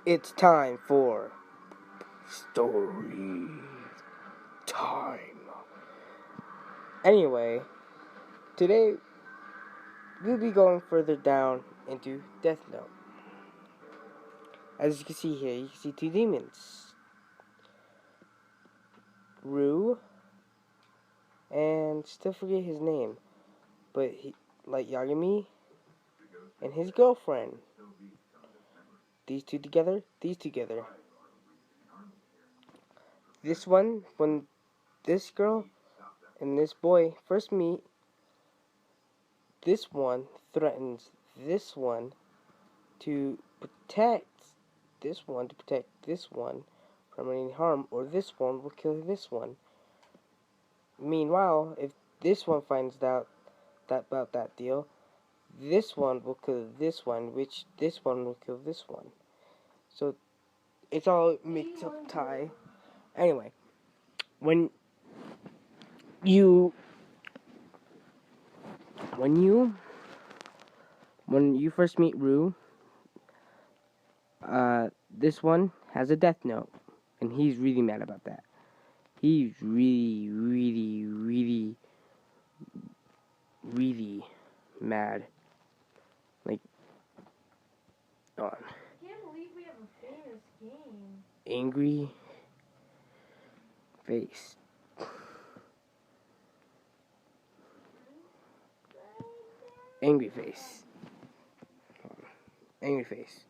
It's time for story time. Anyway, today we'll be going further down into Death Note. As you can see here, you can see two demons. Rue, and still forget his name, but he, like Yagami, and his girlfriend. These two together. This one, when this girl and this boy first meet, this one threatens this one to protect this one from any harm, or this one will kill this one. Meanwhile, if this one finds out about that deal, this one will kill this one, which this one will kill this one. So it's all mixed up tie. Anyway, when you first meet Rue, this one has a death note, and he's really mad about that. He's really mad. Like, on. I can't believe we have a famous game. Angry face. Angry face. Angry face.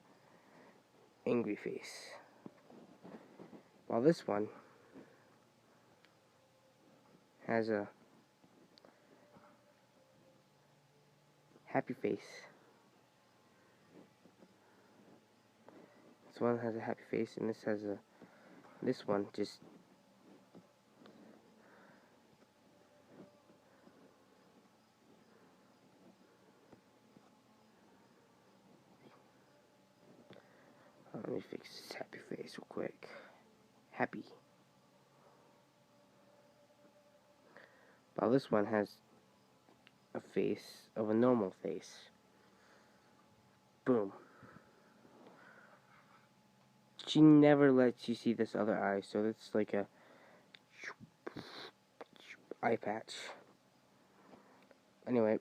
Angry face. While this one has a happy face. This one has a happy face, and this one just let me fix this happy face real quick. Happy. While this one has a face of a normal face. Boom. She never lets you see this other eye, so it's like a eye patch. Anyway,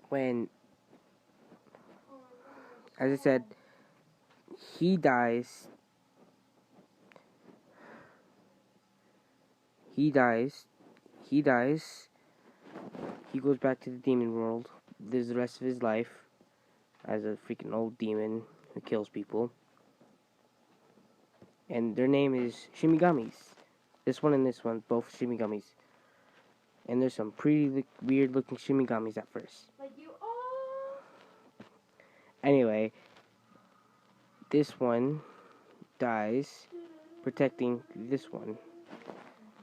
when, as I said, he dies. He goes back to the demon world, lives the rest of his life as a freaking old demon who kills people. And their name is Shimigamis. This one and this one, both Shimigamis. And there's some pretty weird looking Shimigamis at first. Like you all. Anyway, this one dies protecting this one.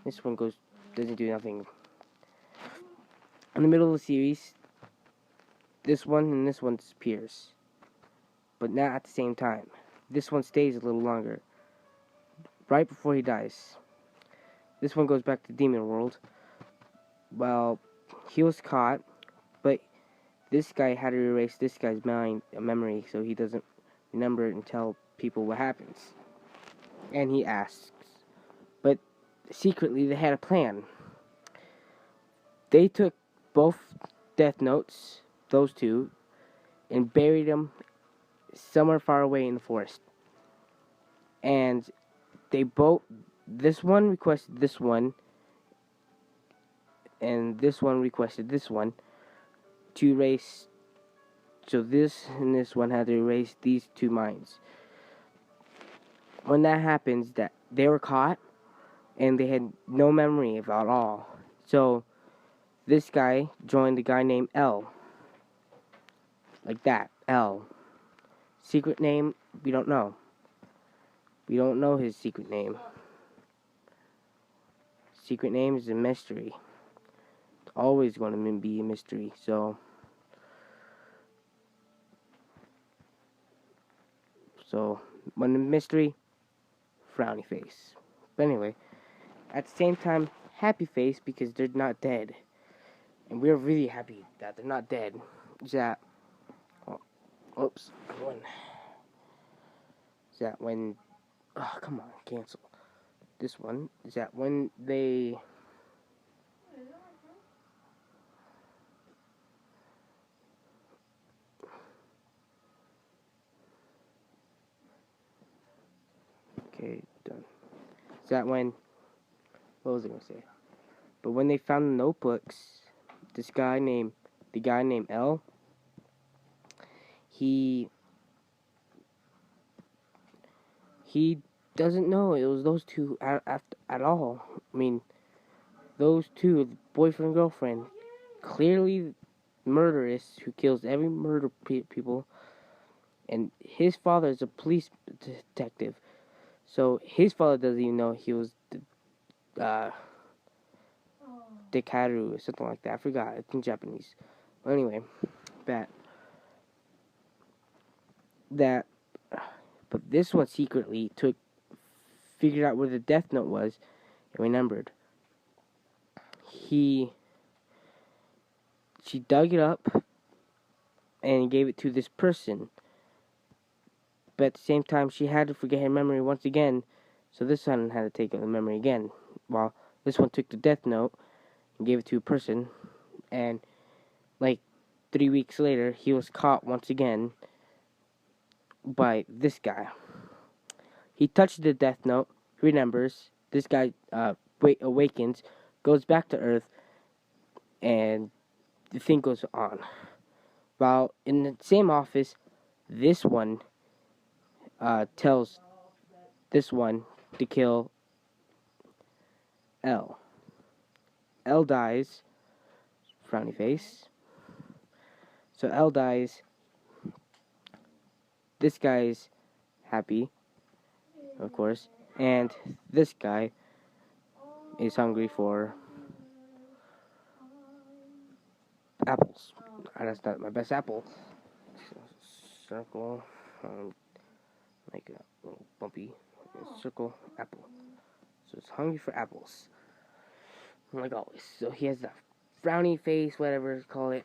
This one doesn't do nothing. In the middle of the series, this one and this one disappears. But not at the same time. This one stays a little longer. Right before he dies. This one goes back to Demon World. Well, he was caught, but this guy had to erase this guy's memory so he doesn't remember it and tell people what happens. And he asks. But secretly, they had a plan. They took both death notes, those two, and buried them somewhere far away in the forest. And this one requested this one, and this one requested this one to erase. So this and this one had to erase these two minds. When that happens, that they were caught, and they had no memory of it at all. So this guy joined a guy named L. Like that, L. Secret name, we don't know. We don't know his secret name. Secret name is a mystery. It's always going to be a mystery, so when the mystery, frowny face. But anyway, at the same time, happy face because they're not dead. And we're really happy that they're not dead. That, oops, one is that when, oh, come on, cancel. This one is that when they, okay, done. Is that when, what was I going to say? But when they found the notebooks, the guy named L, he doesn't know it was those two at all. I mean, those two, the boyfriend and girlfriend, clearly murderous who kills every people, and his father is a police detective. So his father doesn't even know he was Dekaru or something like that. I forgot. It's in Japanese. Well, anyway, that. But this one secretly figured out where the death note was, and remembered. She dug it up and gave it to this person. But at the same time, she had to forget her memory once again, so this one had to take the memory again. While this one took the death note and gave it to a person, and like 3 weeks later, he was caught once again by this guy. He touched the death note, remembers, this guy awakens, goes back to Earth, and the thing goes on. While in the same office, this one tells this one to kill L. L dies, frowny face. So L dies. This guy's happy, of course, and this guy is hungry for apples. That's not my best apple. Circle, like a little bumpy circle apple. So it's hungry for apples, like always. So he has that frowny face, whatever call it.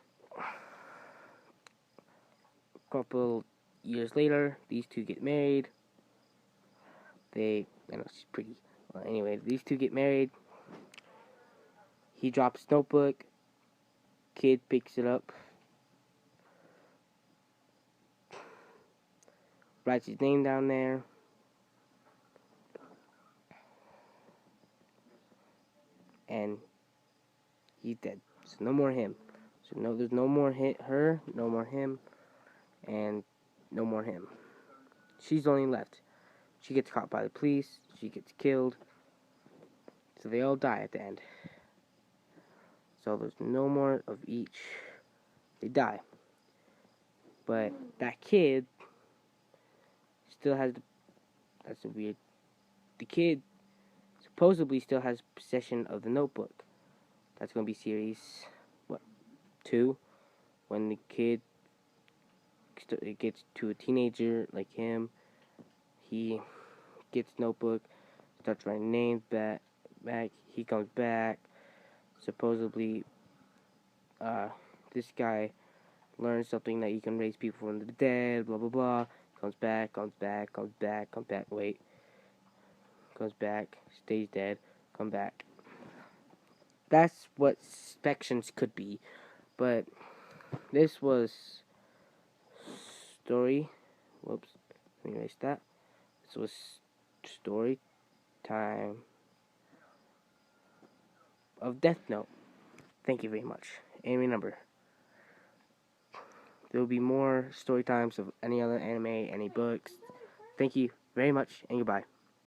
A couple years later, these two get married. I know she's pretty. Well, anyway, these two get married. He drops notebook. Kid picks it up. Writes his name down there. And he's dead. So no more him. So no, there's no more her, no more him, and no more him. She's only left. She gets caught by the police. She gets killed. So they all die at the end. So there's no more of each. They die. But that kid still has that's a weird. The kid supposedly still has possession of the notebook. That's going to be series 2, when the kid gets to a teenager like him. He gets notebook, starts writing names back. He comes back. Supposedly, this guy learns something that he can raise people from the dead. Blah blah blah. Comes back. Wait. Comes back. Stays dead. Come back. That's what sections could be, but this was story. Whoops. Let me erase that. This was story time of Death Note. Thank you very much. And remember, there will be more story times of any other anime, any books. Thank you very much, and goodbye.